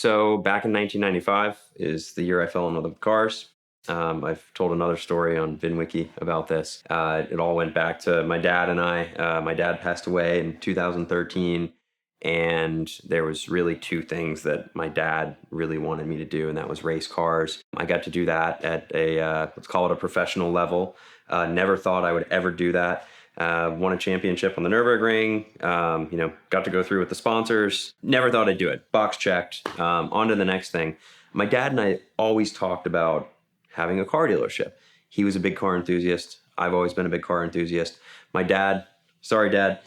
So back in 1995 is the year I fell in love with cars. I've told another story on VINwiki about this. It all went back to my dad and I. My dad passed away in 2013, and there was really two things that my dad really wanted me to do, and that was race cars. I got to do that at a, let's call it a professional level. Never thought I would ever do that. Won a championship on the Nürburgring, got to go through with the sponsors. Never thought I'd do it. Box checked. On to the next thing. My dad and I always talked about having a car dealership. He was a big car enthusiast. I've always been a big car enthusiast. My dad, sorry, Dad,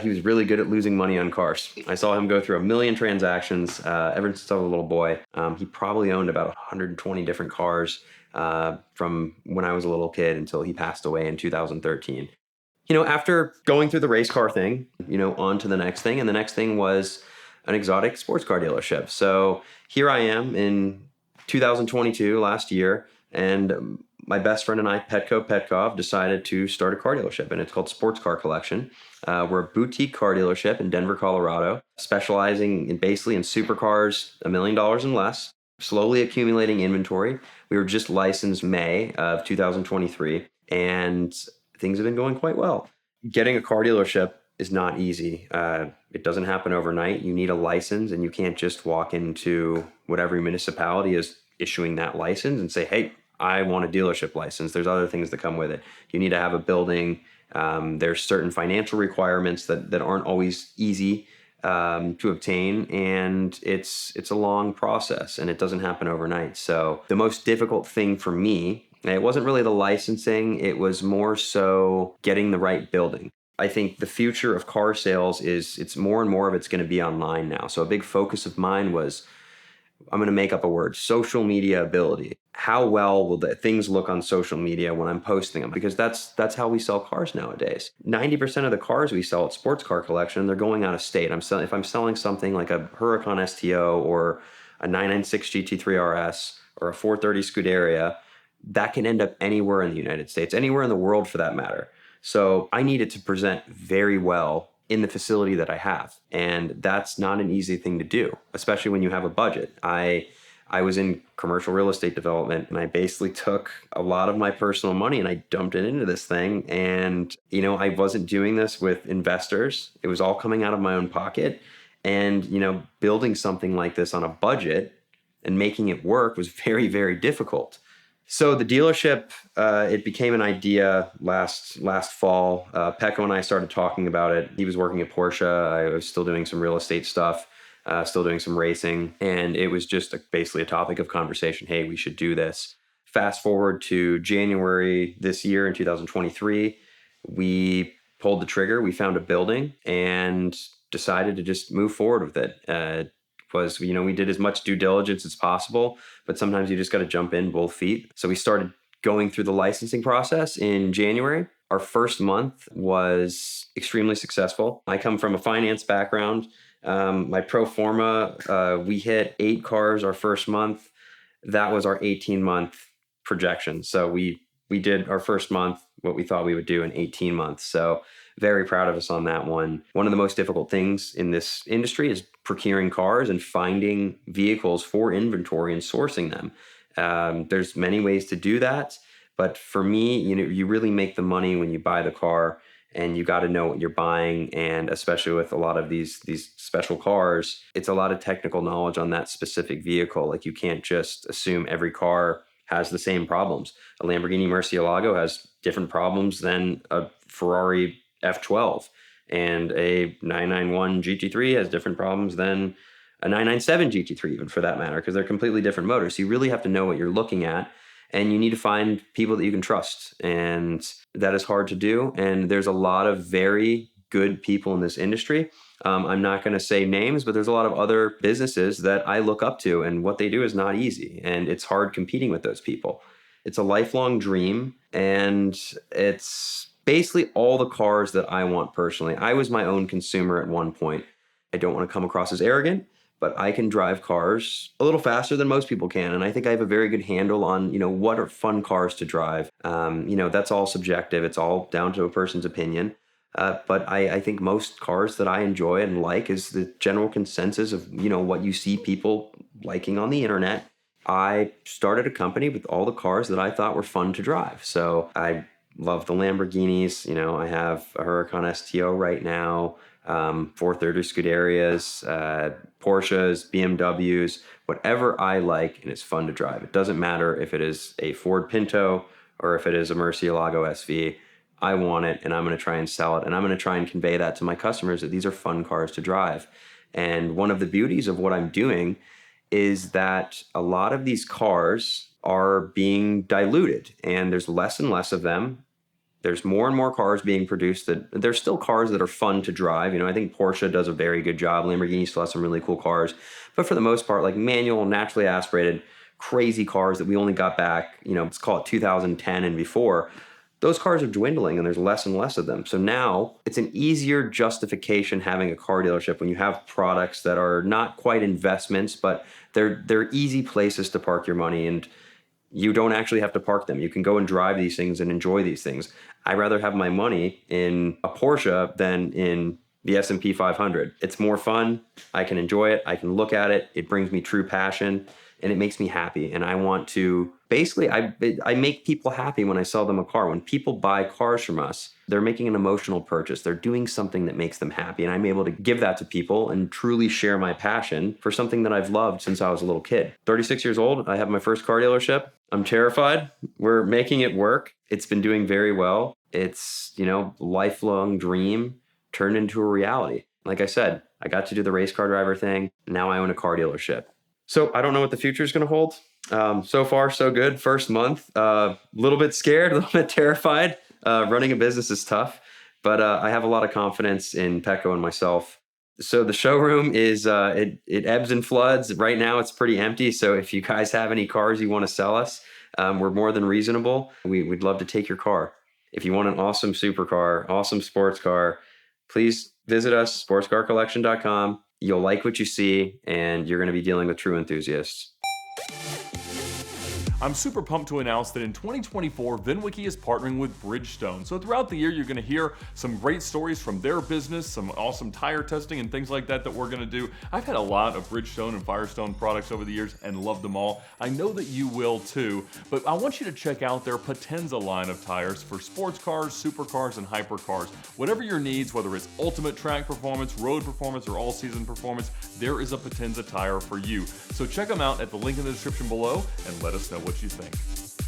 he was really good at losing money on cars. I saw him go through 1 million transactions ever since I was a little boy. He probably owned about 120 different cars from when I was a little kid until he passed away in 2013. After going through the race car thing, on to the next thing. And the next thing was an exotic sports car dealership. So here I am in 2022, last year, and my best friend and I, Petko Petkov, decided to start a car dealership, and it's called Sports Car Collection. We're a boutique car dealership in Denver, Colorado, specializing basically in supercars, $1 million and less, slowly accumulating inventory. We were just licensed May of 2023, and things have been going quite well. Getting a car dealership is not easy. It doesn't happen overnight. You need a license, and you can't just walk into whatever municipality is issuing that license and say, hey, I want a dealership license. There's other things that come with it. You need to have a building. There's certain financial requirements that aren't always easy to obtain, and it's a long process, and it doesn't happen overnight. So the most difficult thing for me, it wasn't really the licensing, it was more so getting the right building. I think the future of car sales it's more and more of it's going to be online now. So a big focus of mine was, I'm going to make up a word, social media ability. How well will the things look on social media when I'm posting them? Because that's how we sell cars nowadays. 90% of the cars we sell at Sports Car Collection, they're going out of state. If I'm selling something like a Huracan STO or a 996 GT3 RS or a 430 Scuderia, that can end up anywhere in the United States, anywhere in the world for that matter. So I need it to present very well in the facility that I have. And that's not an easy thing to do, especially when you have a budget. I was in commercial real estate development, and I basically took a lot of my personal money and I dumped it into this thing. And, I wasn't doing this with investors. It was all coming out of my own pocket. And, building something like this on a budget and making it work was very, very difficult. So the dealership, it became an idea last fall. Pecco and I started talking about it. He was working at Porsche. I was still doing some real estate stuff, still doing some racing. And it was just basically a topic of conversation. Hey, we should do this. Fast forward to January this year in 2023, we pulled the trigger. We found a building and decided to just move forward with it. We did as much due diligence as possible, but sometimes you just got to jump in both feet. So we started going through the licensing process in January. Our first month was extremely successful. I come from a finance background. My pro forma, we hit 8 cars our first month. That was our 18-month projection. So we did our first month what we thought we would do in 18 months. So very proud of us on that one. One of the most difficult things in this industry is procuring cars and finding vehicles for inventory and sourcing them. There's many ways to do that, but for me, you really make the money when you buy the car, and you got to know what you're buying. And especially with a lot of these special cars, it's a lot of technical knowledge on that specific vehicle. Like, you can't just assume every car has the same problems. A Lamborghini Murcielago has different problems than a Ferrari F12, and a 991 GT3 has different problems than a 997 GT3, even for that matter, because they're completely different motors. So you really have to know what you're looking at, and you need to find people that you can trust, and that is hard to do. And there's a lot of very good people in this industry. I'm not going to say names, but there's a lot of other businesses that I look up to, and what they do is not easy, and it's hard competing with those people. It's a lifelong dream, and it's basically all the cars that I want personally. I was my own consumer at one point. I don't want to come across as arrogant, but I can drive cars a little faster than most people can. And I think I have a very good handle on, what are fun cars to drive. That's all subjective. It's all down to a person's opinion. But I think most cars that I enjoy and like is the general consensus of, what you see people liking on the internet. I started a company with all the cars that I thought were fun to drive. So I love the Lamborghinis. I have a Huracan STO right now, 430 Scuderias, Porsches, BMWs, whatever I like and it's fun to drive. It doesn't matter if it is a Ford Pinto or if it is a Murcielago SV. I want it and I'm going to try and sell it. And I'm going to try and convey that to my customers that these are fun cars to drive. And one of the beauties of what I'm doing is that a lot of these cars are being diluted and there's less and less of them. There's more and more cars being produced that there's still cars that are fun to drive. I think Porsche does a very good job. Lamborghini still has some really cool cars. But for the most part, like manual, naturally aspirated, crazy cars that we only got back, let's call it 2010 and before, those cars are dwindling and there's less and less of them. So now it's an easier justification having a car dealership when you have products that are not quite investments, but they're easy places to park your money, and you don't actually have to park them. You can go and drive these things and enjoy these things. I'd rather have my money in a Porsche than in the S&P 500. It's more fun. I can enjoy it. I can look at it. It brings me true passion and it makes me happy. And I want to basically, I make people happy when I sell them a car. When people buy cars from us, they're making an emotional purchase. They're doing something that makes them happy. And I'm able to give that to people and truly share my passion for something that I've loved since I was a little kid. 36 years old, I have my first car dealership. I'm terrified. We're making it work. It's been doing very well. It's, lifelong dream turned into a reality. Like I said, I got to do the race car driver thing. Now I own a car dealership. So I don't know what the future is going to hold. So far, so good. First month, a little bit scared, a little bit terrified. Running a business is tough, but I have a lot of confidence in Petco and myself. So the showroom is, it ebbs and floods. Right now it's pretty empty. So if you guys have any cars you want to sell us, we're more than reasonable. We'd love to take your car. If you want an awesome supercar, awesome sports car, please visit us, sportscarcollection.com. You'll like what you see, and you're going to be dealing with true enthusiasts. I'm super pumped to announce that in 2024, VINwiki is partnering with Bridgestone. So throughout the year, you're going to hear some great stories from their business, some awesome tire testing and things like that we're going to do. I've had a lot of Bridgestone and Firestone products over the years and loved them all. I know that you will too, but I want you to check out their Potenza line of tires for sports cars, supercars, and hypercars. Whatever your needs, whether it's ultimate track performance, road performance, or all-season performance, there is a Potenza tire for you. So check them out at the link in the description below and let us know what you think.